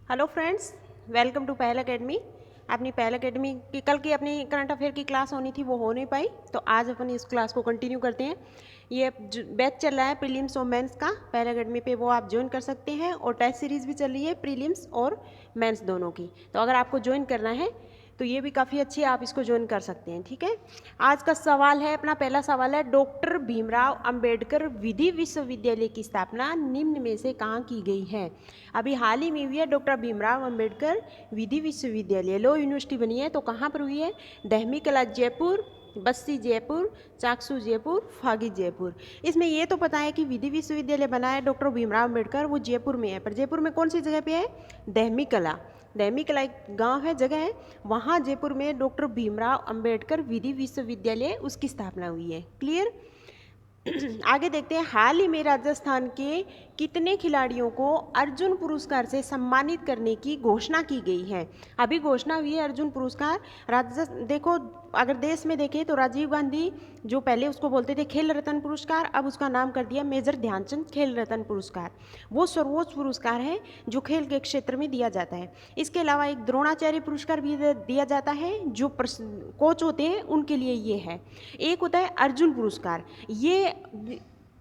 Hello friends, welcome to पहल academy. अपनी पहल एकेडमी की कल की अपनी करंट अफेयर की क्लास होनी थी, वो हो नहीं पाई, तो आज अपन इस क्लास को कंटिन्यू करते हैं। ये बैच चल रहा है प्रीलिम्स और मेंस का पहल एकेडमी पे, वो आप ज्वाइन कर सकते हैं। और टेस्ट सीरीज़ भी चल रही है प्रीलिम्स और मेंस दोनों की, तो अगर आपको ज्वाइन करना है तो ये भी काफ़ी अच्छी है, आप इसको ज्वाइन कर सकते हैं। ठीक है, आज का सवाल है, अपना पहला सवाल है, डॉक्टर भीमराव अंबेडकर विधि विश्वविद्यालय की स्थापना निम्न में से कहाँ की गई है। अभी हाल ही में हुई है डॉक्टर भीमराव अंबेडकर विधि विश्वविद्यालय, लॉ यूनिवर्सिटी बनी है, तो कहाँ पर हुई है? दहमी कला जयपुर, बस्सी जयपुर, चाकसू जयपुर, फागी जयपुर। इसमें ये तो पता है कि विधि विश्वविद्यालय बना है डॉक्टर भीमराव अंबेडकर, वो जयपुर में है, पर जयपुर में कौन सी जगह पे है? दहमी कला। दहमी कला एक गांव है, जगह है, वहाँ जयपुर में डॉक्टर भीमराव अंबेडकर विधि विश्वविद्यालय उसकी स्थापना हुई है। क्लियर। आगे देखते हैं, हाल ही में राजस्थान के कितने खिलाड़ियों को अर्जुन पुरस्कार से सम्मानित करने की घोषणा की गई है। अभी घोषणा हुई है अर्जुन पुरस्कार। राजस्थान देखो, अगर देश में देखें तो राजीव गांधी, जो पहले उसको बोलते थे खेल रत्न पुरस्कार, अब उसका नाम कर दिया मेजर ध्यानचंद खेल रत्न पुरस्कार। वो सर्वोच्च पुरस्कार है जो खेल के क्षेत्र में दिया जाता है। इसके अलावा एक द्रोणाचार्य पुरस्कार भी दिया जाता है, जो कोच होते हैं उनके लिए ये है। एक होता है अर्जुन पुरस्कार, ये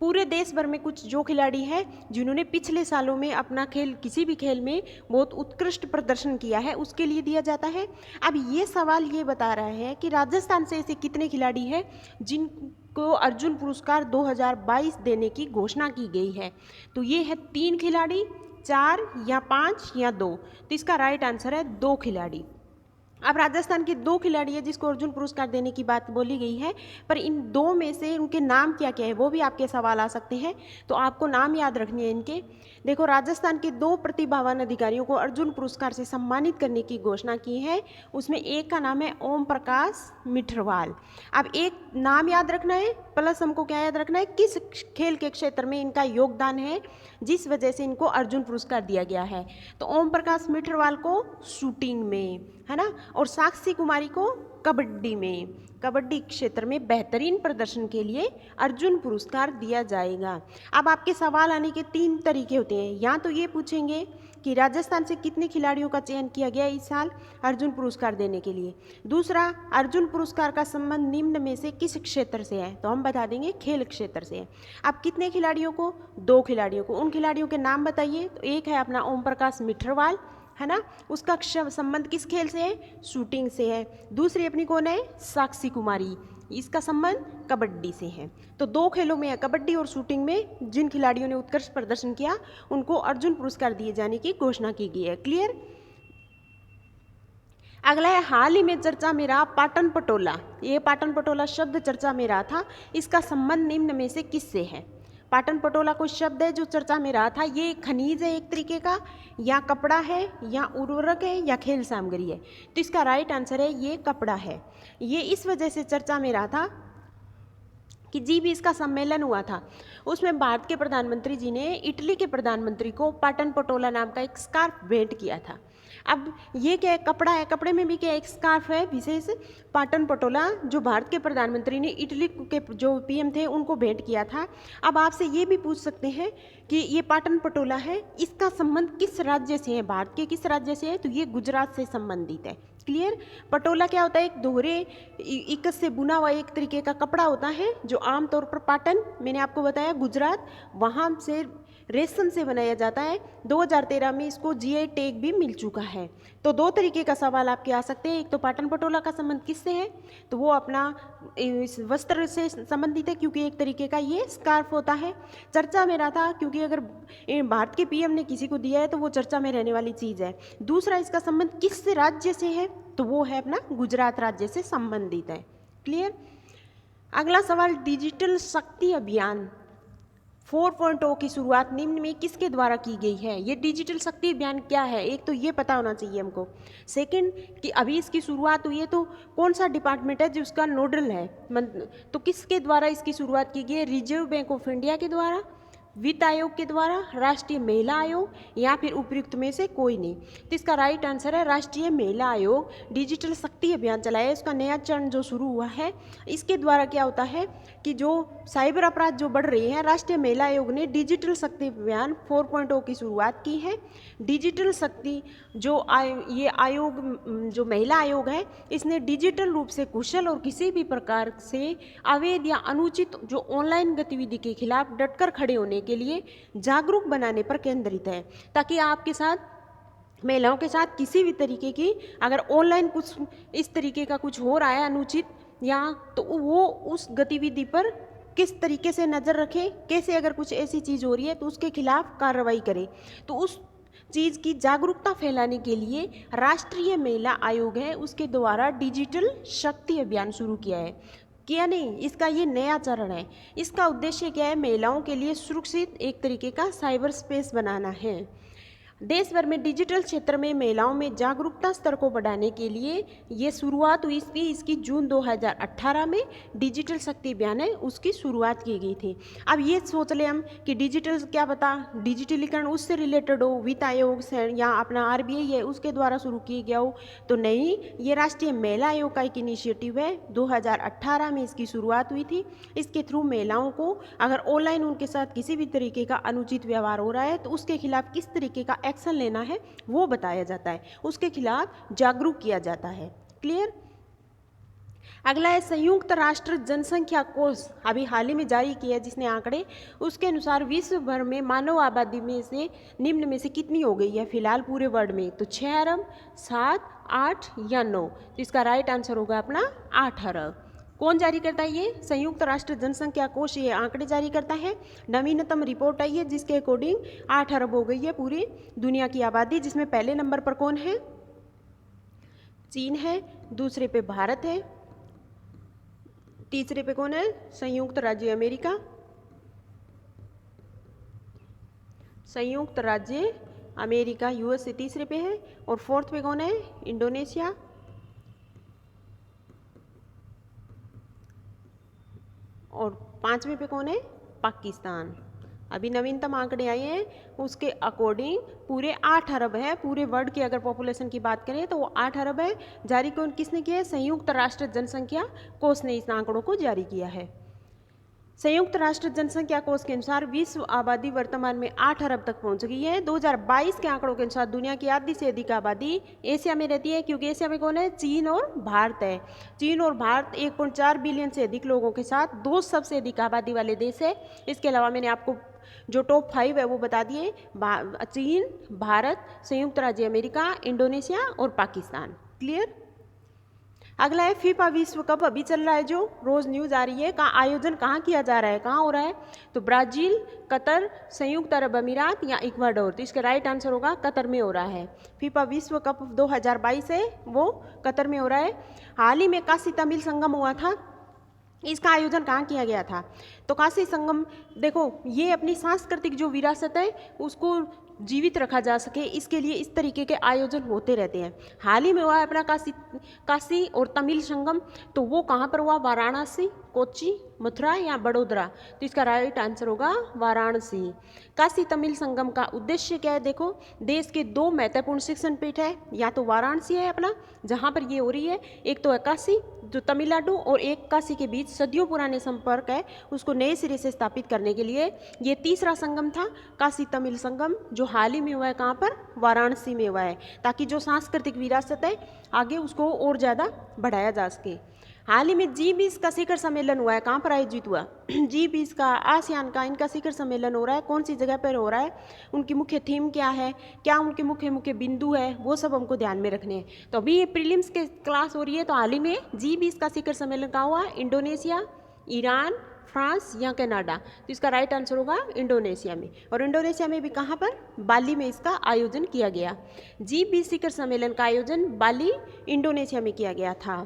पूरे देश भर में कुछ जो खिलाड़ी हैं जिन्होंने पिछले सालों में अपना खेल किसी भी खेल में बहुत उत्कृष्ट प्रदर्शन किया है, उसके लिए दिया जाता है। अब ये सवाल ये बता रहा है कि राजस्थान से ऐसे कितने खिलाड़ी हैं जिनको अर्जुन पुरस्कार 2022 देने की घोषणा की गई है। तो ये है 3 खिलाड़ी, 4 या 5 या 2, तो इसका राइट आंसर है 2 खिलाड़ी। अब राजस्थान के 2 खिलाड़ी है जिसको अर्जुन पुरस्कार देने की बात बोली गई है, पर इन 2 में से उनके नाम क्या क्या है वो भी आपके सवाल आ सकते हैं, तो आपको नाम याद रखनी है इनके। देखो, राजस्थान के 2 प्रतिभावान अधिकारियों को अर्जुन पुरस्कार से सम्मानित करने की घोषणा की है। उसमें एक का नाम है ओम प्रकाश मिठरवाल। अब एक नाम याद रखना है, प्लस हमको क्या याद रखना है, किस खेल के क्षेत्र में इनका योगदान है जिस वजह से इनको अर्जुन पुरस्कार दिया गया है। तो ओम प्रकाश मिठरवाल को शूटिंग में, है ना, और साक्षी कुमारी को कबड्डी में, कबड्डी क्षेत्र में बेहतरीन प्रदर्शन के लिए अर्जुन पुरस्कार दिया जाएगा। अब आपके सवाल आने के 3 तरीके होते हैं, या तो ये पूछेंगे कि राजस्थान से कितने खिलाड़ियों का चयन किया गया इस साल अर्जुन पुरस्कार देने के लिए। दूसरा, अर्जुन पुरस्कार का संबंध निम्न में से किस क्षेत्र से है, तो हम बता देंगे खेल क्षेत्र से है। अब कितने खिलाड़ियों को? 2 खिलाड़ियों को। उन खिलाड़ियों के नाम बताइए, तो एक है अपना ओम प्रकाश मिठरवाल, है ना, उसका संबंध किस खेल से है? शूटिंग से है। दूसरी अपनी कौन है? साक्षी कुमारी, इसका संबंध कबड्डी से है। तो 2 खेलों में है, कबड्डी और शूटिंग में जिन खिलाड़ियों ने उत्कृष्ट प्रदर्शन किया उनको अर्जुन पुरस्कार दिए जाने की घोषणा की गई है। क्लियर। अगला है, हाल ही में चर्चा में रहा पाटन पटोला। ये पाटन पटोला शब्द चर्चा में रहा था, इसका संबंध निम्न में से किससे है? पाटन पटोला कोई शब्द है जो चर्चा में रहा था, ये खनिज है एक तरीके का, या कपड़ा है, या उर्वरक है, या खेल सामग्री है। तो इसका राइट आंसर है ये कपड़ा है। ये इस वजह से चर्चा में रहा था कि G20 का सम्मेलन हुआ था, उसमें भारत के प्रधानमंत्री जी ने इटली के प्रधानमंत्री को पाटन पटोला नाम का एक स्कार्फ भेंट किया था। अब ये क्या है? कपड़ा है, कपड़े में भी क्या एक स्कार्फ है विशेष पाटन पटोला, जो भारत के प्रधानमंत्री ने इटली के जो PM थे उनको भेंट किया था। अब आपसे ये भी पूछ सकते हैं कि ये पाटन पटोला है, इसका संबंध किस राज्य से है, भारत के किस राज्य से है, तो ये गुजरात से संबंधित है। क्लियर। पटोला क्या होता है? एक दोहरे इकस से बुना हुआ एक तरीके का कपड़ा होता है, जो आमतौर पर पाटन, मैंने आपको बताया गुजरात, वहाँ से रेशम से बनाया जाता है। 2013 में इसको GI टैग भी मिल चुका है। तो 2 तरीके का सवाल आपके आ सकते हैं, एक तो पाटन पटोला का संबंध किससे है, तो वो अपना इस वस्त्र से संबंधित है, क्योंकि एक तरीके का ये स्कार्फ होता है। चर्चा में रहा था क्योंकि अगर भारत के PM ने किसी को दिया है तो वो चर्चा में रहने वाली चीज़ है। दूसरा, इसका संबंध किस राज्य से है, तो वो है अपना गुजरात राज्य से संबंधित है। क्लियर। अगला सवाल, डिजिटल शक्ति अभियान 4.0 की शुरुआत निम्न में किसके द्वारा की गई है? ये डिजिटल शक्ति अभियान क्या है, एक तो ये पता होना चाहिए हमको। सेकंड, कि अभी इसकी शुरुआत हुई है तो कौन सा डिपार्टमेंट है जिसका नोडल है, तो किसके द्वारा इसकी शुरुआत की गई है? रिजर्व बैंक ऑफ इंडिया के द्वारा, वित्त आयोग के द्वारा, राष्ट्रीय महिला आयोग, या फिर उपयुक्त में से कोई नहीं। तो इसका राइट आंसर है राष्ट्रीय महिला आयोग डिजिटल शक्ति अभियान चलाया है। इसका नया चरण जो शुरू हुआ है, इसके द्वारा क्या होता है कि जो साइबर अपराध जो बढ़ रही है, राष्ट्रीय महिला आयोग ने डिजिटल शक्ति अभियान 4.0 की शुरुआत की है। डिजिटल शक्ति जो ये आयोग जो महिला आयोग है, इसने डिजिटल रूप से कुशल और किसी भी प्रकार से अवैध या अनुचित जो ऑनलाइन गतिविधि के खिलाफ डटकर खड़े होने के लिए जागरूक बनाने पर केंद्रित है, ताकि आपके साथ महिलाओं के साथ किसी भी तरीके की अगर ऑनलाइन कुछ इस तरीके का कुछ हो रहा है अनुचित, या तो वो उस गतिविधि पर किस तरीके से नज़र रखें, कैसे अगर कुछ ऐसी चीज़ हो रही है तो उसके खिलाफ कार्रवाई करें। तो उस चीज़ की जागरूकता फैलाने के लिए राष्ट्रीय महिला आयोग है, उसके द्वारा डिजिटल शक्ति अभियान शुरू किया है। किया नहीं, इसका ये नया चरण है। इसका उद्देश्य क्या है? महिलाओं के लिए सुरक्षित एक तरीके का साइबर स्पेस बनाना है। देश भर में डिजिटल क्षेत्र में महिलाओं में जागरूकता स्तर को बढ़ाने के लिए ये शुरुआत हुई थी। इसकी जून 2018 में डिजिटल शक्ति अभियान है उसकी शुरुआत की गई थी। अब ये सोच लें हम कि डिजिटल क्या पता डिजिटलीकरण उससे रिलेटेड हो, वित्त आयोग से या अपना RBI है उसके द्वारा शुरू किया गया हो, तो नहीं, ये राष्ट्रीय महिला आयोग का एक इनिशिएटिव है। 2018 में इसकी शुरुआत हुई थी। इसके थ्रू महिलाओं को अगर ऑनलाइन उनके साथ किसी भी तरीके का अनुचित व्यवहार हो रहा है तो उसके खिलाफ किस तरीके का एक्शन लेना है वो बताया जाता है, उसके खिलाफ जागरूक किया जाता है। क्लियर? अगला है संयुक्त राष्ट्र जनसंख्या कोष, अभी हाल ही में जारी किया जिसने आंकड़े, उसके अनुसार विश्व भर में मानव आबादी में से निम्न में से कितनी हो गई है फिलहाल पूरे वर्ल्ड में? तो 6 अरब, 7, 8 या 9। तो इसका राइट आंसर होगा अपना 8 अरब। कौन जारी करता है? ये संयुक्त राष्ट्र जनसंख्या कोष ये आंकड़े जारी करता है। नवीनतम रिपोर्ट आई है जिसके अकॉर्डिंग 8 अरब हो गई है पूरी दुनिया की आबादी, जिसमें पहले नंबर पर कौन है? चीन है, दूसरे पे भारत है, तीसरे पे कौन है? संयुक्त राज्य अमेरिका, संयुक्त राज्य अमेरिका USA तीसरे पे है, और फोर्थ पे कौन है? इंडोनेशिया, और 5वें पे कौन है? पाकिस्तान। अभी नवीनतम आंकड़े आए हैं उसके अकॉर्डिंग पूरे 8 अरब है। पूरे वर्ल्ड की अगर पॉपुलेशन की बात करें तो वो 8 अरब है। जारी कौन किसने किया है? संयुक्त राष्ट्र जनसंख्या कोष ने इस आंकड़ों को जारी किया है। संयुक्त राष्ट्र जनसंख्या कोष के अनुसार विश्व आबादी वर्तमान में 8 अरब तक पहुंच गई है। 2022 के आंकड़ों के अनुसार दुनिया की आधी से अधिक आबादी एशिया में रहती है, क्योंकि एशिया में कौन है? चीन और भारत है। चीन और भारत 1.4 बिलियन से अधिक लोगों के साथ दो सबसे अधिक आबादी वाले देश है। इसके अलावा मैंने आपको जो टॉप 5 है वो बता दिए, चीन, भारत, संयुक्त राज्य अमेरिका, इंडोनेशिया और पाकिस्तान। क्लियर? अगला है फीफा विश्व कप अभी चल रहा है, जो रोज न्यूज आ रही है। आयोजन कहाँ किया जा रहा है, कहाँ हो रहा है? तो ब्राजील, कतर, संयुक्त अरब अमीरात या इक्वाडोर। तो इसका राइट आंसर होगा कतर में हो रहा है। फीफा विश्व कप 2022 है वो कतर में हो रहा है। हाल ही में काशी तमिल संगम हुआ था, इसका आयोजन कहाँ किया गया था? तो काशी संगम, देखो ये अपनी सांस्कृतिक जो विरासत है उसको जीवित रखा जा सके, इसके लिए इस तरीके के आयोजन होते रहते हैं। हाल ही में हुआ है अपना काशी और तमिल संगम, तो वो कहाँ पर हुआ? वाराणसी, कोच्चि, मथुरा या बड़ोदरा। तो इसका राइट आंसर होगा वाराणसी। काशी तमिल संगम का उद्देश्य क्या है? देखो, देश के 2 महत्वपूर्ण शिक्षण पीठ है, या तो वाराणसी है अपना जहाँ पर ये हो रही है, एक तो है काशी जो तमिलनाडु, और एक काशी के बीच सदियों पुराने संपर्क है उसको नए सिरे से स्थापित करने के लिए ये तीसरा संगम था, काशी तमिल संगम, जो हाल ही में हुआ है। कहाँ पर? वाराणसी में हुआ है, ताकि जो सांस्कृतिक विरासत है आगे उसको और ज़्यादा बढ़ाया जा सके। हाल ही में G20 का शिखर सम्मेलन हुआ है, कहाँ पर आयोजित हुआ? G20 का, आसियान का, इनका शिखर सम्मेलन हो रहा है। कौन सी जगह पर हो रहा है? उनकी मुख्य थीम क्या है, क्या उनके मुख्य बिंदु है, वो सब हमको ध्यान में रखने हैं। तो अभी ये प्रीलिम्स के क्लास हो रही है, तो हाल ही में G20 का शिखर सम्मेलन कहाँ हुआ? इंडोनेशिया, ईरान, फ्रांस या कनाडा। तो इसका राइट आंसर होगा इंडोनेशिया में। और इंडोनेशिया में भी कहाँ पर? बाली में इसका आयोजन किया गया। G20 शिखर सम्मेलन का आयोजन बाली, इंडोनेशिया में किया गया था।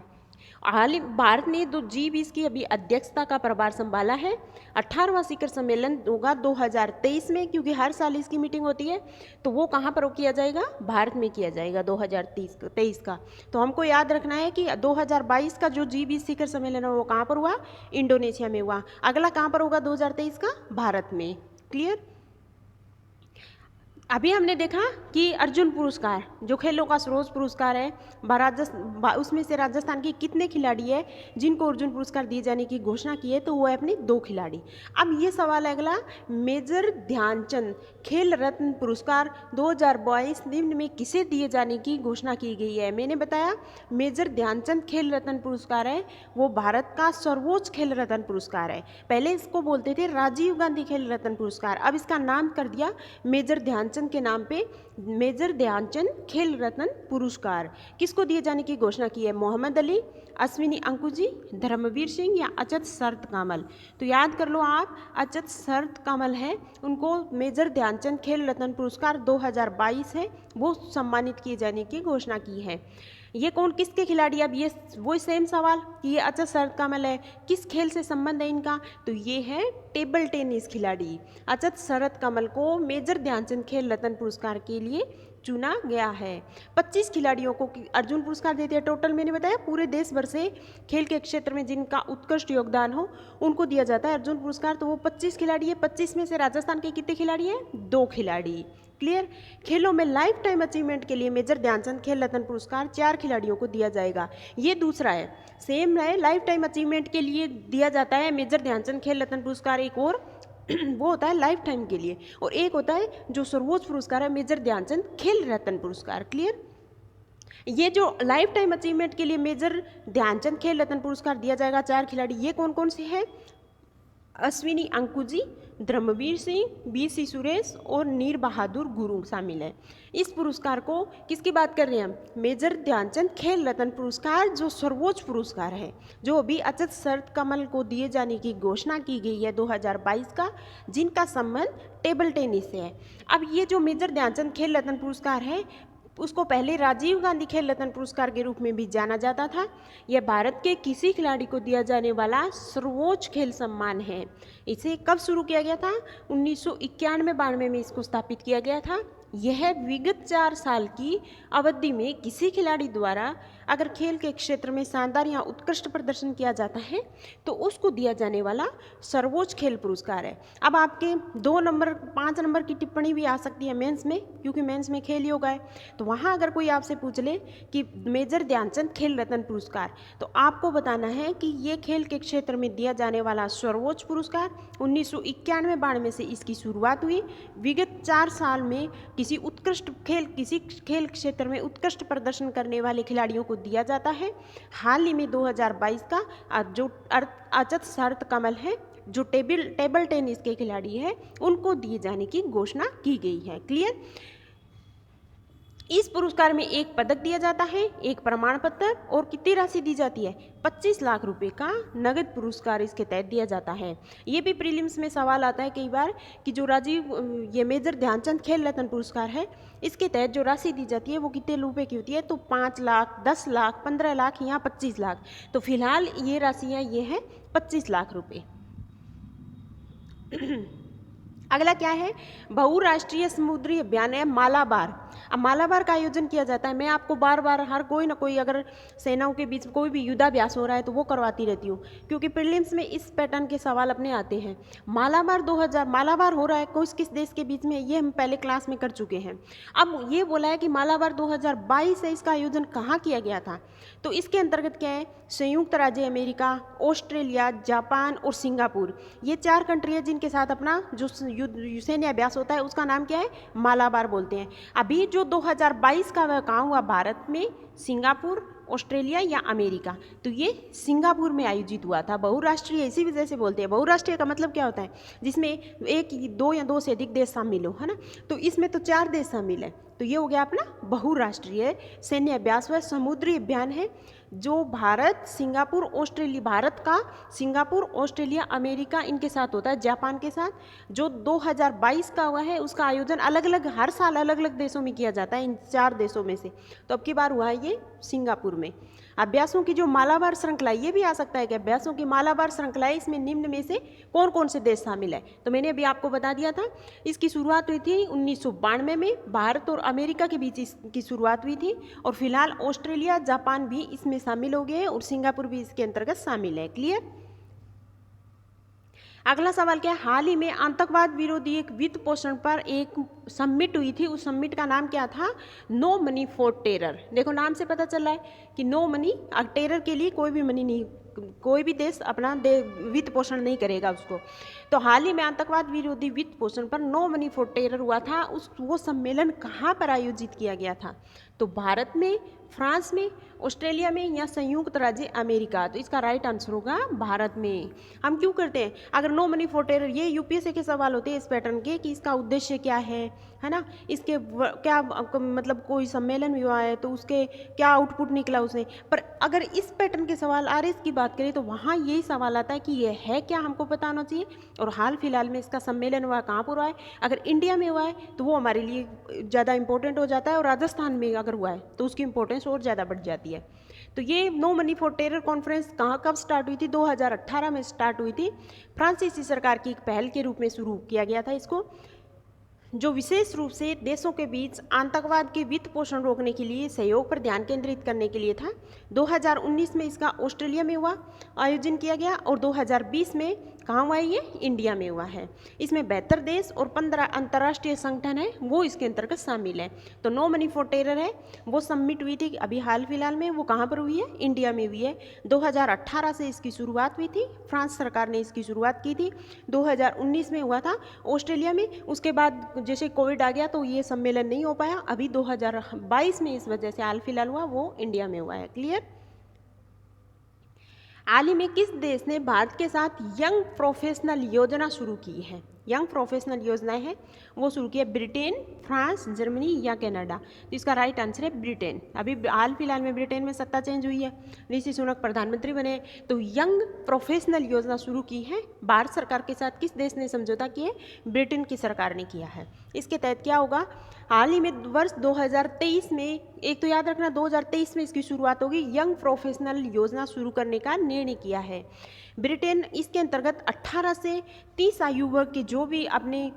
हाल ही भारत ने G20 की अभी अध्यक्षता का प्रभार संभाला है। 18वां शिखर सम्मेलन होगा 2023 में, क्योंकि हर साल इसकी मीटिंग होती है, तो वो कहाँ पर किया जाएगा? भारत में किया जाएगा 2023 का। तो हमको याद रखना है कि 2022 का जो G20 शिखर सम्मेलन है वो कहाँ पर हुआ? इंडोनेशिया में हुआ। अगला कहाँ पर होगा 2023 का? भारत में। क्लियर। अभी हमने देखा कि अर्जुन पुरस्कार जो खेलों का सर्वोच्च पुरस्कार है, उसमें से राजस्थान के कितने खिलाड़ी है जिनको अर्जुन पुरस्कार दिए जाने की घोषणा की है, तो वो है अपने 2 खिलाड़ी। अब ये सवाल है अगला, मेजर ध्यानचंद खेल रत्न पुरस्कार 2022 निम्न में किसे दिए जाने की घोषणा की गई है। मैंने बताया मेजर ध्यानचंद खेल रत्न पुरस्कार है वो भारत का सर्वोच्च खेल रत्न पुरस्कार है। पहले इसको बोलते थे राजीव गांधी खेल रत्न पुरस्कार, अब इसका नाम कर दिया मेजर ध्यानचंद के नाम पे मेजर ध्यानचंद खेल रत्न पुरस्कार। किसको दिए जाने की घोषणा की है, मोहम्मद अली, अश्विनी अंकुजी, धर्मवीर सिंह या अचत शरत कमल। तो याद कर लो आप, अचत शरत कमल है, उनको मेजर ध्यानचंद खेल रत्न पुरस्कार 2022 है वो सम्मानित किए जाने की घोषणा की है। ये कौन किसके खिलाड़ी, अब ये वो सेम सवाल कि ये अचत शरत कमल है, किस खेल से संबंध है इनका, तो ये है टेबल टेनिस खिलाड़ी। अचत शरत कमल को मेजर ध्यानचंद खेल रत्न पुरस्कार के लिए चुना गया है। 25 खिलाड़ियों को अर्जुन पुरस्कार देते हैं टोटल, मैंने बताया पूरे देश भर से खेल के क्षेत्र में जिनका उत्कृष्ट योगदान हो उनको दिया जाता है अर्जुन पुरस्कार। तो वो 25 खिलाड़ी है, 25 में से राजस्थान के कितने खिलाड़ी हैं, 2 खिलाड़ी। क्लियर। खेलों में लाइफ टाइम अचीवमेंट के लिए मेजर ध्यानचंद खेल रत्न पुरस्कार 4 खिलाड़ियों को दिया जाएगा। ये दूसरा है, सेम है, लाइफ टाइम अचीवमेंट के लिए दिया जाता है मेजर ध्यानचंद खेल रत्न पुरस्कार, एक और वो होता है लाइफ टाइम के लिए, और एक होता है जो सर्वोच्च पुरस्कार है मेजर ध्यानचंद खेल रत्न पुरस्कार। क्लियर। ये जो लाइफ टाइम अचीवमेंट के लिए मेजर ध्यानचंद खेल रत्न पुरस्कार दिया जाएगा 4 खिलाड़ी, ये कौन कौन से हैं, अश्विनी अंकुजी, धर्मवीर सिंह, बी.सी. सुरेश और नीर बहादुर गुरु शामिल है। इस पुरस्कार को किसकी बात कर रहे हैं हम, मेजर ध्यानचंद खेल रत्न पुरस्कार जो सर्वोच्च पुरस्कार है, जो अभी अचत शरत कमल को दिए जाने की घोषणा की गई है 2022 का, जिनका संबंध टेबल टेनिस से है। अब ये जो मेजर ध्यानचंद खेल रत्न पुरस्कार है उसको पहले राजीव गांधी खेल रत्न पुरस्कार के रूप में भी जाना जाता था। यह भारत के किसी खिलाड़ी को दिया जाने वाला सर्वोच्च खेल सम्मान है। इसे कब शुरू किया गया था, 1991-92 में इसको स्थापित किया गया था। यह विगत 4 साल की अवधि में किसी खिलाड़ी द्वारा अगर खेल के क्षेत्र में शानदार या उत्कृष्ट प्रदर्शन किया जाता है तो उसको दिया जाने वाला सर्वोच्च खेल पुरस्कार है। अब आपके 2 नंबर 5 नंबर की टिप्पणी भी आ सकती है मेंस में, क्योंकि मेंस में खेल योग है, तो वहाँ अगर कोई आपसे पूछ ले कि मेजर ध्यानचंद खेल रत्न पुरस्कार, तो आपको बताना है कि ये खेल के क्षेत्र में दिया जाने वाला सर्वोच्च पुरस्कार 1991-92 से इसकी शुरुआत हुई। विगत 4 साल में किसी खेल क्षेत्र में उत्कृष्ट प्रदर्शन करने वाले खिलाड़ियों को दिया जाता है। हाल ही में 2022 का जो अचत शरत कमल है, जो टेबल टेनिस के खिलाड़ी है, उनको दिए जाने की घोषणा की गई है। क्लियर। इस पुरस्कार में एक पदक दिया जाता है, एक प्रमाण पत्र और कितनी राशि दी जाती है, 25 लाख रुपए का नगद पुरस्कार इसके तहत दिया जाता है। ये भी प्रीलिम्स में सवाल आता है कई बार कि जो ये मेजर ध्यानचंद खेल रत्न पुरस्कार है, इसके तहत जो राशि दी जाती है वो कितने रुपए की होती है, तो 5 लाख, 10 लाख, 15 लाख या 25 लाख। तो फिलहाल ये राशियाँ ये है 25 लाख रुपये। अगला क्या है, बहुराष्ट्रीय समुद्री अभियान है मालाबार। अब मालाबार का आयोजन किया जाता है, मैं आपको बार बार हर कोई ना कोई अगर सेनाओं के बीच कोई भी युद्धाभ्यास हो रहा है तो वो करवाती रहती हूँ, क्योंकि प्रीलिम्स में इस पैटर्न के सवाल अपने आते हैं। मालाबार हो रहा है किस देश के बीच में, ये हम पहले क्लास में कर चुके हैं। अब ये बोला है कि मालाबार 2022 है, इसका आयोजन कहाँ किया गया था, तो इसके अंतर्गत क्या है, संयुक्त राज्य अमेरिका, ऑस्ट्रेलिया, जापान और सिंगापुर, ये 4 कंट्री है जिनके साथ अपना जो सैन्य अभ्यास होता है उसका नाम क्या है, मालाबार बोलते हैं। अभी जो 2022 का वह कहाँ हुआ, भारत में, सिंगापुर, ऑस्ट्रेलिया या अमेरिका, तो ये सिंगापुर में आयोजित हुआ था। बहुराष्ट्रीय इसी वजह से बोलते हैं, बहुराष्ट्रीय का मतलब क्या होता है, जिसमें 1, 2 या 2 से अधिक देश शामिल हो, है ना, तो इसमें तो 4 देश शामिल है, तो ये हो गया अपना बहुराष्ट्रीय सैन्य अभ्यास व समुद्री अभियान है, जो भारत, सिंगापुर, ऑस्ट्रेलिया, भारत का सिंगापुर, ऑस्ट्रेलिया, अमेरिका इनके साथ होता है, जापान के साथ। जो 2022 का हुआ है उसका आयोजन अलग अलग हर साल अलग अलग देशों में किया जाता है, इन 4 देशों में से, तो अब की बार हुआ है ये सिंगापुर में। अभ्यासों की जो मालाबार श्रृंखला, ये भी आ सकता है कि अभ्यासों की मालाबार श्रृंखला है, इसमें निम्न में से कौन कौन से देश शामिल है, तो मैंने अभी आपको बता दिया था। इसकी शुरुआत हुई थी 1992 में, भारत और अमेरिका के बीच इसकी शुरुआत हुई थी, और फिलहाल ऑस्ट्रेलिया, जापान भी इसमें शामिल हो गए हैं और सिंगापुर भी इसके अंतर्गत शामिल है। क्लियर। अगला सवाल क्या है, हाल ही में आतंकवाद विरोधी एक वित्त पोषण पर एक समिट हुई थी, उस समिट का नाम क्या था, नो मनी फॉर टेरर। देखो नाम से पता चल रहा है कि नो मनी, टेरर के लिए कोई भी मनी नहीं, कोई भी देश अपना वित्त पोषण नहीं करेगा उसको। तो हाल ही में आतंकवाद विरोधी वित्त पोषण पर नो मनी फॉर टेरर हुआ था, वो सम्मेलन कहाँ पर आयोजित किया गया था, तो भारत में, फ्रांस में, ऑस्ट्रेलिया में या संयुक्त राज्य अमेरिका। तो इसका राइट आंसर होगा भारत में। हम क्यों करते हैं, अगर नो मनी फॉर टेरर, ये यूपीएससी के सवाल होते हैं इस पैटर्न के कि इसका उद्देश्य क्या है ना, इसके क्या मतलब कोई सम्मेलन हुआ है तो उसके क्या आउटपुट निकला उसने। पर अगर इस पैटर्न के सवाल RS की बात करें तो वहाँ यही सवाल आता है कि ये है क्या, हमको पता होना चाहिए, और हाल फिलहाल में इसका सम्मेलन हुआ कहाँ पर हुआ है। अगर इंडिया में हुआ है तो वो हमारे लिए ज़्यादा इंपॉर्टेंट हो जाता है, और राजस्थान में अगर हुआ है तो उसकी इंपॉर्टेंस और ज़्यादा बढ़ जाती है। तो ये no money for terror conference कहाँ कब स्टार्ट हुई थी, 2018 में स्टार्ट हुई थी। फ्रांसीसी सरकार की एक पहल के रूप में शुरू किया गया था इसको, जो विशेष रूप से देशों के बीच आतंकवाद के वित्त पोषण रोकने के लिए सहयोग पर ध्यान केंद्रित करने के लिए था। 2019 में इसका ऑस्ट्रेलिया में हुआ आयोजन किया गया, और 2020 में कहाँ हुआ है, ये इंडिया में हुआ है। इसमें 72 देश और 15 अंतर्राष्ट्रीय संगठन है वो इसके अंतर्गत शामिल है। तो नो मनी फॉर टेरर है वो समिट हुई थी अभी हाल फिलहाल में, वो कहाँ पर हुई है, इंडिया में हुई है। 2018 से इसकी शुरुआत हुई थी, फ्रांस सरकार ने इसकी शुरुआत की थी। 2019 में हुआ था ऑस्ट्रेलिया में, उसके बाद जैसे कोविड आ गया तो ये सम्मेलन नहीं हो पाया। अभी 2022 में इस वजह से हाल फिलहाल हुआ, वो इंडिया में हुआ है। क्लियर। हाल ही में किस देश ने भारत के साथ यंग प्रोफेशनल योजना शुरू की है, यंग प्रोफेशनल योजनाएं हैं वो शुरू की है, ब्रिटेन, फ्रांस, जर्मनी या कनाडा। तो इसका राइट आंसर है ब्रिटेन। अभी हाल फिलहाल में ब्रिटेन में सत्ता चेंज हुई है, ऋषि सुनक प्रधानमंत्री बने। तो यंग प्रोफेशनल योजना शुरू की है भारत सरकार के साथ किस देश ने समझौता किए, ब्रिटेन की सरकार ने किया है। इसके तहत क्या होगा, हाल ही में वर्ष 2023 में, एक तो याद रखना 2023 में इसकी शुरुआत होगी, यंग प्रोफेशनल योजना शुरू करने का निर्णय किया है ब्रिटेन। इसके अंतर्गत 18 से 30 आयु वर्ग के जो भी अपने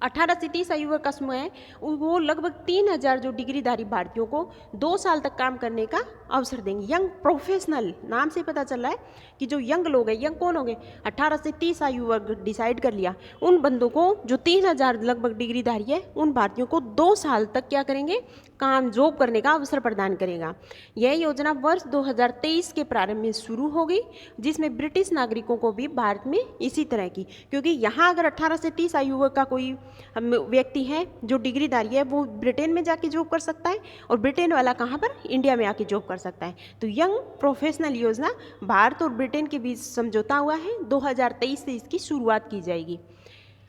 18 से 30 आयु वर्ग का समूह है वो लगभग 3000 जो डिग्रीधारी भारतीयों को 2 साल तक काम करने का अवसर देंगे। यंग प्रोफेशनल नाम से पता चल रहा है कि जो यंग लोग हैं, यंग कौन होंगे, 18 से 30 आयु वर्ग डिसाइड कर लिया, उन बंदों को जो 3000 लगभग डिग्रीधारी है उन भारतीयों को 2 साल तक क्या करेंगे, काम जॉब करने का अवसर प्रदान करेगा। यह योजना वर्ष 2023 के प्रारंभ में शुरू होगी, जिसमें ब्रिटिश नागरिकों को भी भारत में इसी तरह की, क्योंकि यहाँ अगर 18 से 30 आयु वर्ग का कोई व्यक्ति है जो डिग्रीधारी है वो ब्रिटेन में जाके जॉब कर सकता है, और ब्रिटेन वाला कहाँ पर, इंडिया में आके जॉब कर सकता है। तो यंग प्रोफेशनल योजना भारत और ब्रिटेन के बीच समझौता हुआ है, 2023 से इसकी शुरुआत की जाएगी।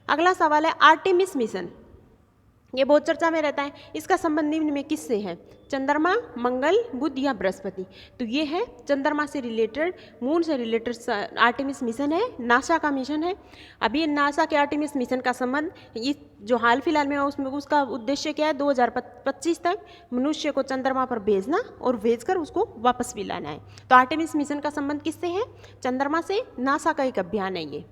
अगला सवाल है आर्टेमिस मिशन, ये बहुत चर्चा में रहता है, इसका संबंध निम्न में किससे है, चंद्रमा, मंगल, बुध या बृहस्पति। तो ये है चंद्रमा से रिलेटेड, मून से रिलेटेड आर्टेमिस मिशन है, नासा का मिशन है। अभी नासा के आर्टेमिस मिशन का संबंध इस जो हाल फिलहाल में उसमें उसका उद्देश्य क्या है, 2025 तक मनुष्य को चंद्रमा पर भेजना और भेजकर उसको वापस भी लाना है। तो आर्टेमिस मिशन का संबंध किससे है, चंद्रमा से, नासा का एक अभियान है ये।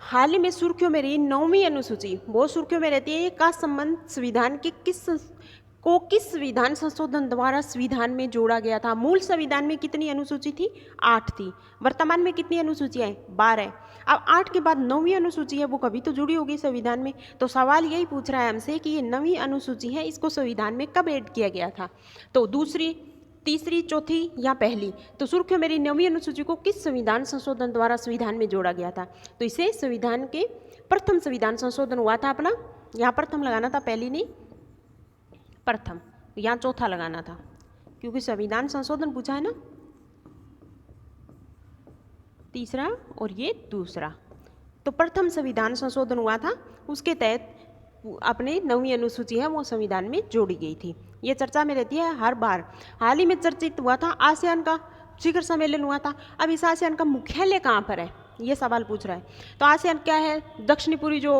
हाल ही में सुर्खियों में रही 9वीं अनुसूची, बहुत सुर्खियों में रहती है, का संबंध संविधान के किस संविधान संशोधन द्वारा संविधान में जोड़ा गया था। मूल संविधान में कितनी अनुसूची थी, 8 थी, वर्तमान में कितनी अनुसूचियाँ हैं, 12। अब 8 के बाद 9वीं अनुसूची है वो कभी तो जुड़ी होगी संविधान में। तो सवाल यही पूछ रहा है हमसे कि ये 9वीं अनुसूची है, इसको संविधान में कब ऐड किया गया था, तो दूसरी, तीसरी, चौथी या पहली। तो सुर्खियों मेरी 9वीं अनुसूची को किस संविधान संशोधन द्वारा संविधान में जोड़ा गया था, तो इसे संविधान के प्रथम संविधान संशोधन हुआ था अपना, यहाँ प्रथम लगाना था, पहली नहीं, प्रथम, यहाँ चौथा लगाना था क्योंकि संविधान संशोधन पूछा है ना, तीसरा और ये दूसरा। तो प्रथम संविधान संशोधन हुआ था, उसके तहत अपने 9वीं अनुसूची है वो संविधान में जोड़ी गई थी। ये चर्चा में रहती है हर बार। हाल ही में चर्चित हुआ था आसियान का शिखर सम्मेलन हुआ था। अब इस आसियान का मुख्यालय कहाँ पर है, ये सवाल पूछ रहा है। तो आसियान क्या है, दक्षिणी पूर्वी जो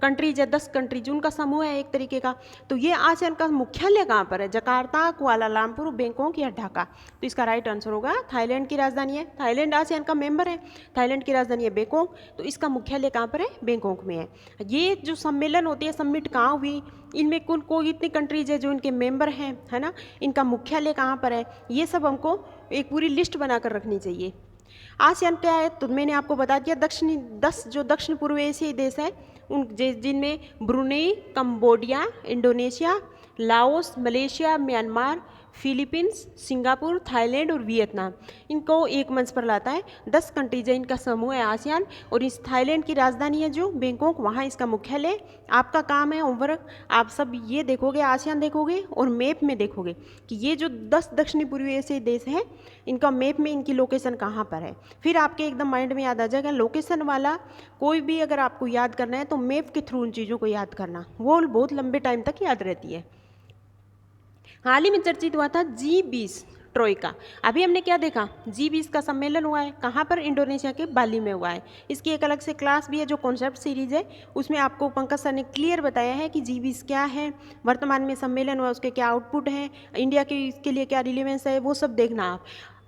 कंट्रीज है, 10 कंट्रीज उनका समूह है एक तरीके का। तो ये आसियान का मुख्यालय कहाँ पर है, जकार्ता, कुआलालंपुर, बैंकॉक या ढाका। तो इसका राइट आंसर होगा थाईलैंड की राजधानी है, थाईलैंड आसियान का मेंबर है, थाईलैंड की राजधानी है बैंकॉक, तो इसका मुख्यालय कहाँ पर है, बैंकॉक में है। ये जो सम्मेलन होती है, समिट कहाँ हुई, इनमें कुल कोई इतनी कंट्रीज है जो इनके मेंबर हैं, है ना, इनका मुख्यालय कहाँ पर है, ये सब हमको एक पूरी लिस्ट बनाकर रखनी चाहिए। आसियान क्या है तो मैंने आपको बता दिया, 10 जो दक्षिण पूर्व एशियाई देश है उन जिनमें Brunei, Cambodia, Indonesia, Laos, Malaysia, Myanmar, Philippines, Singapore, Thailand और वियतनाम, इनको एक मंच पर लाता है। 10 कंट्रीज है, इनका समूह है आसियान। और इस थाईलैंड की राजधानी है जो बैंकॉक, वहाँ इसका मुख्यालय। आपका काम है होमवर्क, आप सब ये देखोगे, आसियान देखोगे और मैप में देखोगे कि ये जो 10 दक्षिणी पूर्वी एशियाई देश हैं इनका मैप में इनकी लोकेशन कहाँ पर है। फिर आपके एकदम माइंड में याद आ जाएगा। लोकेशन वाला कोई भी अगर आपको याद करना है तो मैप के थ्रू उन चीज़ों को याद करना, वो बहुत लंबे टाइम तक याद रहती है। हाल ही में चर्चित हुआ था G20 ट्रोइका। अभी हमने क्या देखा, G20 का सम्मेलन हुआ है कहाँ पर, इंडोनेशिया के बाली में हुआ है। इसकी एक अलग से क्लास भी है जो कॉन्सेप्ट सीरीज है, उसमें आपको पंकज सर ने क्लियर बताया है कि G20 क्या है, वर्तमान में सम्मेलन हुआ उसके क्या आउटपुट है, इंडिया के इसके लिए क्या रिलेवेंस है, वो सब देखना आप।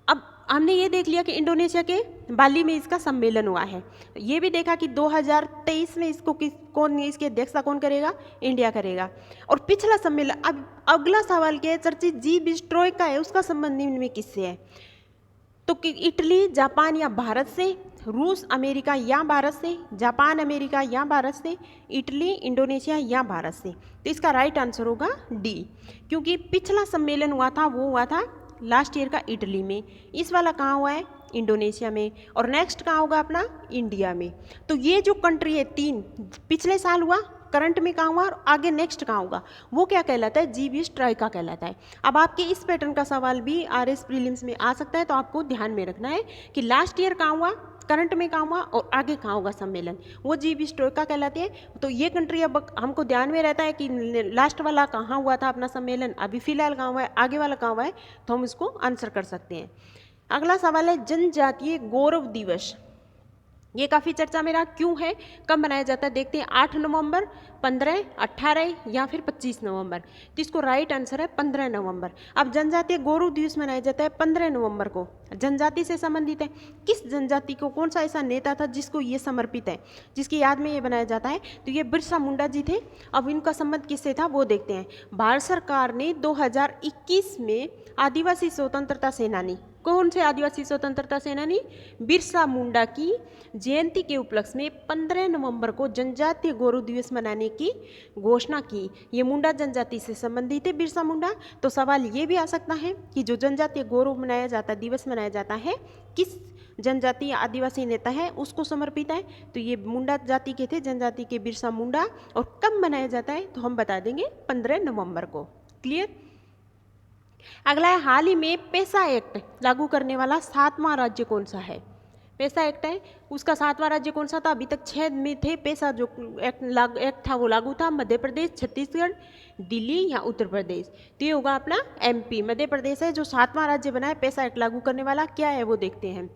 अब हमने ये देख लिया कि इंडोनेशिया के बाली में इसका सम्मेलन हुआ है। ये भी देखा कि 2023 में इसको कौन इसकी अध्यक्षता कौन करेगा, इंडिया करेगा। और पिछला सम्मेलन, अब अगला सवाल क्या है, चर्चित G20 ट्रोइका है उसका संबंध इनमें किससे है, तो कि इटली, जापान या भारत से, रूस, अमेरिका या भारत से, जापान, अमेरिका या भारत से, इटली, इंडोनेशिया या भारत से। तो इसका राइट आंसर होगा डी, क्योंकि पिछला सम्मेलन हुआ था वो हुआ था लास्ट ईयर का इटली में, इस वाला कहाँ हुआ है, इंडोनेशिया में, और नेक्स्ट कहाँ होगा अपना, इंडिया में। तो ये जो कंट्री है 3, पिछले साल हुआ, करंट में कहाँ हुआ और आगे नेक्स्ट कहाँ होगा, वो क्या कहलाता है, G20 ट्रोइका कहलाता है। अब आपके इस पैटर्न का सवाल भी RS प्रीलिम्स में आ सकता है, तो आपको ध्यान में रखना है कि लास्ट ईयर कहाँ हुआ, करंट में कहाँ हुआ और आगे कहाँ होगा सम्मेलन, वो G20 ट्रोइका कहलाती है। तो ये कंट्री अब हमको ध्यान में रहता है कि लास्ट वाला कहाँ हुआ था अपना सम्मेलन, अभी फिलहाल कहाँ हुआ है, आगे वाला कहाँ हुआ है, तो हम इसको आंसर कर सकते हैं। अगला सवाल है जनजातीय गौरव दिवस। ये काफ़ी चर्चा में रहा, क्यों है, कब मनाया जाता है, देखते हैं। 8 नवंबर, 15, 18 या फिर 25 नवंबर। तो इसको राइट आंसर है 15 नवंबर। अब जनजातीय गौरव दिवस मनाया जाता है 15 नवंबर को, जनजाति से संबंधित है। किस जनजाति को, कौन सा ऐसा नेता था जिसको ये समर्पित है, जिसकी याद में ये बनाया जाता है, तो ये बिरसा मुंडा जी थे। अब इनका संबंध किससे था वो देखते हैं। भारत सरकार ने 2021 में आदिवासी स्वतंत्रता सेनानी, कौन से आदिवासी स्वतंत्रता सेनानी, बिरसा मुंडा की जयंती के उपलक्ष्य में 15 नवंबर को जनजातीय गौरव दिवस मनाने की घोषणा की। ये मुंडा जनजाति से संबंधित है बिरसा मुंडा। तो सवाल ये भी आ सकता है कि जो जनजातीय गौरव मनाया जाता है, दिवस मनाया जाता है, किस जनजातीय आदिवासी नेता है उसको समर्पित है, तो ये मुंडा जाति के थे, जनजाति के बिरसा मुंडा। और कब मनाया जाता है तो हम बता देंगे 15 नवंबर को। क्लियर। अगला है, हाल ही में पैसा एक्ट लागू करने वाला 7वां राज्य कौन सा है। पैसा एक्ट है, उसका 7वां राज्य कौन सा था, अभी तक 6 में थे पैसा जो एक्ट था वो लागू था, मध्य प्रदेश, छत्तीसगढ़, दिल्ली या उत्तर प्रदेश। तो ये होगा अपना MP, मध्य प्रदेश है जो 7वां राज्य बना है पैसा एक्ट लागू करने वाला। क्या है वो देखते हैं।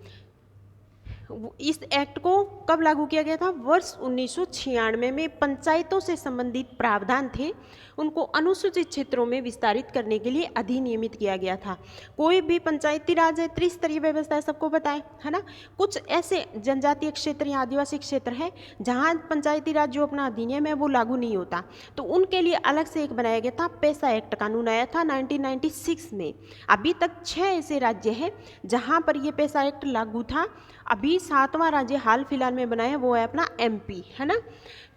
इस एक्ट को कब लागू किया गया था, वर्ष 1996 में। पंचायतों से संबंधित प्रावधान थे उनको अनुसूचित क्षेत्रों में विस्तारित करने के लिए अधिनियमित किया गया था। कोई भी पंचायती राज है, त्रिस्तरीय व्यवस्था है, सबको पता है ना। कुछ ऐसे जनजातीय क्षेत्र या आदिवासी क्षेत्र है जहाँ पंचायती राज जो अपना अधिनियम है वो लागू नहीं होता, तो उनके लिए अलग से एक बनाया गया था पैसा एक्ट, कानून आया था 1996 में। अभी तक 6 ऐसे राज्य हैं जहाँ पर ये पैसा एक्ट लागू था। अभी 7वां राज्य हाल फिलहाल में बना है वो है अपना MP, है ना।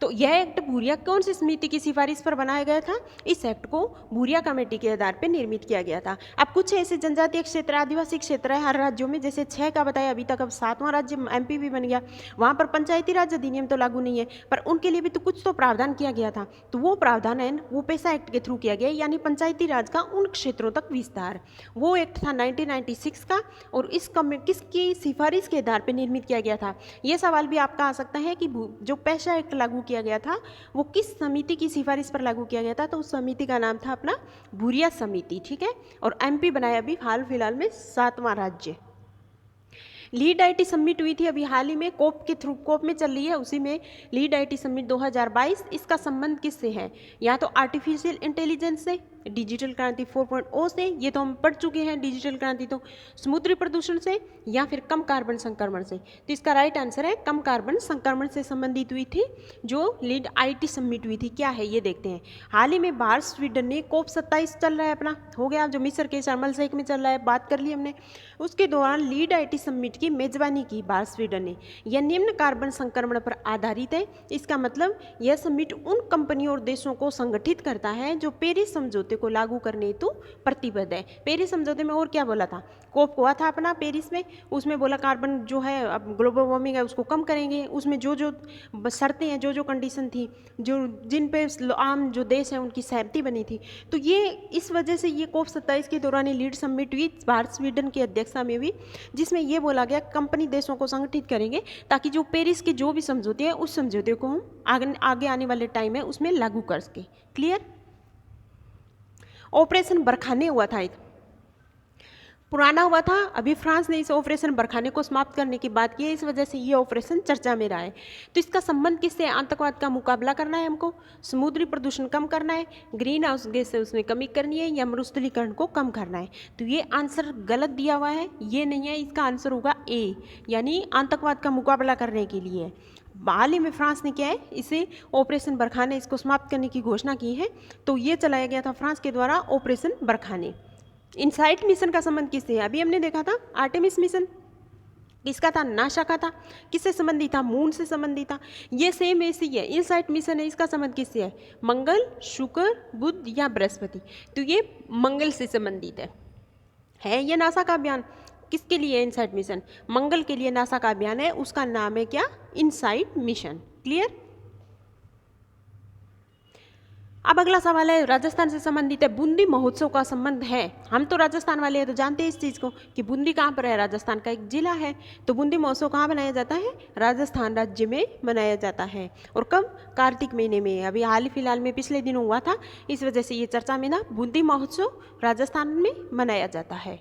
तो यह एक्ट भूरिया कौन सी समिति की सिफारिश पर बनाया गया था, इस एक्ट को भूरिया कमेटी के आधार पर निर्मित किया गया था। अब कुछ ऐसे जनजातीय क्षेत्र, आदिवासी क्षेत्र है हर राज्यों में, जैसे 6 का बताया अभी तक, अब 7वां राज्य MP भी बन गया, वहाँ पर पंचायती राज अधिनियम तो लागू नहीं है, पर उनके लिए भी तो कुछ तो प्रावधान किया गया था। तो वो प्रावधान है वो पैसा एक्ट के थ्रू किया गया, यानी पंचायती राज का उन क्षेत्रों तक विस्तार। वो एक्ट था 1996 का, और किसकी सिफारिश के आधार पर निर्मित किया गया था। ये सवाल भी आपका आ सकता है कि जो पैसा एक्ट लागू किया गया था वो किस समिति की सिफारिश पर लागू किया गया था, तो उस समिति का नाम था अपना भूरिया समिति, ठीक है। और MP बनाया अभी हाल फिलहाल में 7वां राज्य। लीड IT समिट हुई थी अभी हाल ही में, कोप के थ्रू, कोप में चल रही है, उसी में लीड IT समिट 2022। इसका संबंध किससे है, या तो आर्टिफिशियल इंटेलिजेंस से, डिजिटल क्रांति 4.0 से, ये तो हम पढ़ चुके हैं डिजिटल क्रांति तो, समुद्री प्रदूषण से या फिर कम कार्बन संक्रमण से। तो इसका राइट आंसर है कम कार्बन संक्रमण से संबंधित हुई थी जो लीड IT समिट हुई थी। क्या है ये देखते हैं। हाल ही में बाहर स्वीडन ने COP27 चल रहा है अपना, हो गया, जो मिस्र के शर्म शेख में चल रहा है, बात कर ली हमने। उसके दौरान लीड IT समिट की मेजबानी की बाहर स्वीडन ने। यह निम्न कार्बन संक्रमण पर आधारित है। इसका मतलब यह समिट उन कंपनियों और देशों को संगठित करता है जो पेरिस समझौते को लागू करने हेतु प्रतिबद्ध है। पेरिस समझौते में और क्या बोला था, कोप हुआ था अपना पेरिस में, उसमें बोला कार्बन जो है अब ग्लोबल वार्मिंग है उसको कम करेंगे। उसमें जो जो शर्तें हैं, जो जो कंडीशन थी, जो जिन पे आम जो देश हैं उनकी सहमति बनी थी। तो ये इस वजह से ये COP27 के दौरान लीड समिट हुई भारत स्वीडन की अध्यक्षता में हुई, जिसमें ये बोला गया कंपनी देशों को संगठित करेंगे ताकि जो पेरिस के जो भी समझौते हैं उस समझौते को हम आगे आने वाले टाइम है उसमें लागू कर सके। क्लियर। ऑपरेशन बरखाने हुआ था, पुराना हुआ था, अभी फ्रांस ने इस ऑपरेशन बरखाने को समाप्त करने की बात की है, इस वजह से ये ऑपरेशन चर्चा में रहा है। तो इसका संबंध किससे, आतंकवाद का मुकाबला करना है हमको, समुद्री प्रदूषण कम करना है, ग्रीन हाउस गैस से उसमें कमी करनी है, या मरुस्थलीकरण को कम करना है। तो ये आंसर गलत दिया हुआ है, ये नहीं है, इसका आंसर होगा ए, यानी आतंकवाद का मुकाबला करने के लिए। हाल ही में फ्रांस ने क्या है, इसे ऑपरेशन बरखाने इसको समाप्त करने की घोषणा की है। तो ये चलाया गया था फ्रांस के द्वारा ऑपरेशन बरखाने। इनसाइट मिशन का संबंध किससे है, अभी हमने देखा था आर्टेमिस मिशन किसका था, नासा का था। किससे संबंधित था, मून से संबंधित था। ये सेम ऐसी है, इनसाइट मिशन है, इसका संबंध किससे है, मंगल, शुक्र, बुध या बृहस्पति। तो ये मंगल से संबंधित है ये नासा का अभियान। किसके लिए इनसाइट मिशन, मंगल के लिए नासा का अभियान है, उसका नाम है क्या, इनसाइट मिशन। क्लियर। अब अगला सवाल है राजस्थान से संबंधित है, बूंदी महोत्सव का संबंध है। हम तो राजस्थान वाले हैं तो जानते हैं इस चीज़ को कि बूंदी कहाँ पर है, राजस्थान का एक जिला है। तो बूंदी महोत्सव कहाँ मनाया जाता है, राजस्थान राज्य में मनाया जाता है। और कब, कार्तिक महीने में। अभी हाल ही फिलहाल में पिछले दिनों हुआ था, इस वजह से ये चर्चा में ना, बूंदी महोत्सव राजस्थान में मनाया जाता है।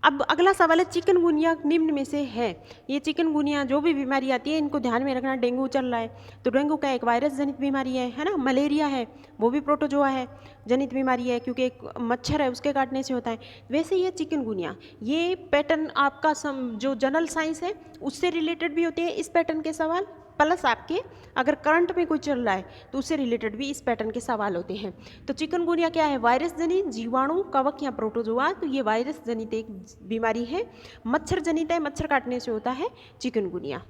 अब अगला सवाल है चिकनगुनिया निम्न में से है। ये चिकनगुनिया जो भी बीमारी आती है इनको ध्यान में रखना। डेंगू चल रहा है तो डेंगू का एक वायरस जनित बीमारी है ना। मलेरिया है वो भी प्रोटोजोआ है जनित बीमारी है, क्योंकि एक मच्छर है उसके काटने से होता है। वैसे ये चिकनगुनिया, ये पैटर्न आपका जो जनरल साइंस है उससे रिलेटेड भी होते हैं इस पैटर्न के सवाल, प्लस आपके अगर करंट में कोई चल रहा है तो उससे रिलेटेड भी इस पैटर्न के सवाल होते हैं। तो चिकनगुनिया क्या है, वायरस जनित, जीवाणु, कवक या प्रोटोजोआ। तो ये वायरस जनित एक बीमारी है, मच्छर जनित है, मच्छर काटने से होता है चिकनगुनिया।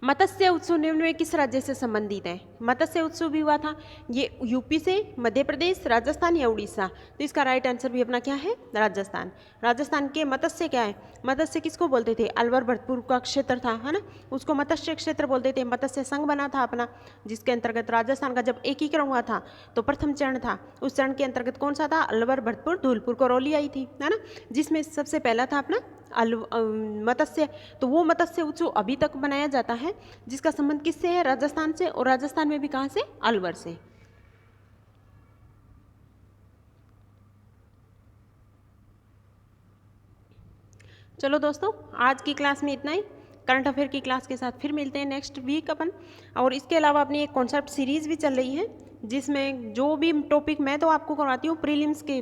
मत्स्य उत्सव निम्न में किस राज्य से संबंधित है, मत्स्य उत्सव भी हुआ था, ये यूपी से, मध्य प्रदेश, राजस्थान या उड़ीसा। तो इसका राइट आंसर भी अपना क्या है, राजस्थान। राजस्थान के मत्स्य क्या है, मत्स्य किसको बोलते थे, अलवर भरतपुर का क्षेत्र था, है ना, उसको मत्स्य क्षेत्र बोलते थे। मत्स्य संघ बना था अपना, जिसके अंतर्गत राजस्थान का जब एकीकरण हुआ था तो प्रथम चरण था, उस चरण के अंतर्गत कौन सा था, अलवर भरतपुर धौलपुर करौली आई थी, है ना, जिसमें सबसे पहला था अपना मत्स्य। तो वो मत्स्य उत्सव अभी तक मनाया जाता है, जिसका संबंध किससे है, राजस्थान से, और राजस्थान में भी कहाँ से, अलवर से। चलो दोस्तों, आज की क्लास में इतना ही। करंट अफेयर की क्लास के साथ फिर मिलते हैं नेक्स्ट वीक अपन। और इसके अलावा अपनी एक कॉन्सेप्ट सीरीज भी चल रही है, जिसमें जो भी टॉपिक मैं तो आपको करवाती हूँ, प्रीलिम्स के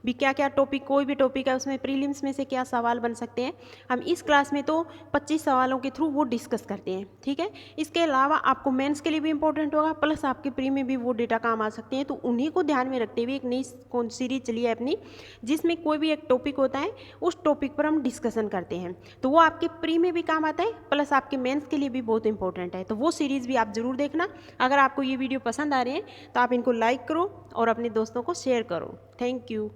भी क्या क्या टॉपिक, कोई भी टॉपिक है उसमें प्रीलिम्स में से क्या सवाल बन सकते हैं, हम इस क्लास में तो 25 सवालों के थ्रू वो डिस्कस करते हैं। ठीक है, इसके अलावा आपको मेंस के लिए भी इंपॉर्टेंट होगा, प्लस आपके प्री में भी वो डेटा काम आ सकते हैं। तो उन्हीं को ध्यान में रखते हुए एक नई सीरीज चली है अपनी, जिसमें कोई भी एक टॉपिक होता है, उस टॉपिक पर हम डिस्कशन करते हैं। तो वो आपके प्री में भी काम आता है, प्लस आपके मेंस के लिए भी बहुत इंपॉर्टेंट है। तो वो सीरीज़ भी आप जरूर देखना। अगर आपको ये वीडियो पसंद आ रहे हैं तो आप इनको लाइक करो और अपने दोस्तों को शेयर करो। Thank you.